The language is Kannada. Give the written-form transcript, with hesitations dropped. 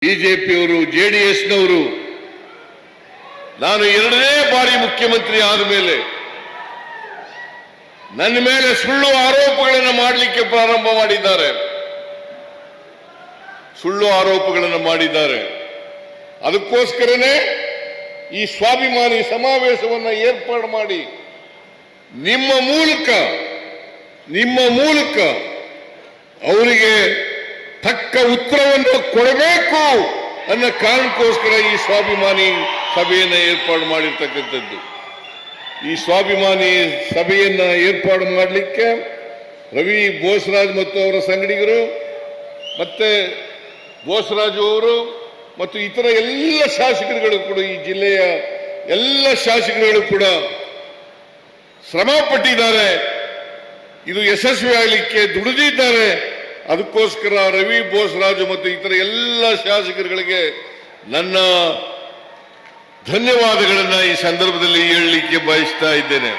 ಬಿಜೆಪಿಯವರು ಜೆಡಿಎಸ್ನವರು ನಾನು ಎರಡನೇ ಬಾರಿ ಮುಖ್ಯಮಂತ್ರಿ ಆದ ಮೇಲೆ ನನ್ನ ಮೇಲೆ ಸುಳ್ಳು ಆರೋಪಗಳನ್ನು ಮಾಡಲಿಕ್ಕೆ ಪ್ರಾರಂಭ ಮಾಡಿದ್ದಾರೆ. ಸುಳ್ಳು ಆರೋಪಗಳನ್ನು ಮಾಡಿದ್ದಾರೆ. ಅದಕ್ಕೋಸ್ಕರನೇ ಈ ಸ್ವಾಭಿಮಾನಿ ಸಮಾವೇಶವನ್ನು ಏರ್ಪಾಡು ಮಾಡಿ ನಿಮ್ಮ ಮೂಲಕ ಅವರಿಗೆ ತಕ್ಕ ಉತ್ತರವನ್ನು ಕೊಡಬೇಕು ಅನ್ನೋ ಕಾರಣಕ್ಕೋಸ್ಕರ ಈ ಸ್ವಾಭಿಮಾನಿ ಸಭೆಯನ್ನು ಏರ್ಪಾಡು ಮಾಡಿರ್ತಕ್ಕಂಥದ್ದು. ಈ ಸ್ವಾಭಿಮಾನಿ ಸಭೆಯನ್ನ ಏರ್ಪಾಡು ಮಾಡಲಿಕ್ಕೆ ರವಿ ಬೋಸರಾಜ್ ಮತ್ತು ಅವರ ಸಂಗಡಿಗರು ಮತ್ತೆ ಬೋಸರಾಜು ಅವರು ಮತ್ತು ಇತರ ಎಲ್ಲ ಶಾಸಕರುಗಳು ಕೂಡ ಈ ಜಿಲ್ಲೆಯ ಎಲ್ಲ ಶಾಸಕರುಗಳು ಕೂಡ ಶ್ರಮ ಪಟ್ಟಿದ್ದಾರೆ. ಇದು ಯಶಸ್ವಿ ಆಗಲಿಕ್ಕೆ ದುಡಿದಿದ್ದಾರೆ. ಅದಕ್ಕೋಸ್ಕರ ರವಿ ಬೋಸರಾಜು ಮತ್ತು ಇತರ ಎಲ್ಲ ಶಾಸಕರುಗಳಿಗೆ ನನ್ನ ಧನ್ಯವಾದಗಳನ್ನು ಈ ಸಂದರ್ಭದಲ್ಲಿ ಹೇಳಲಿಕ್ಕೆ ಬಯಸ್ತಾ ಇದ್ದೇನೆ.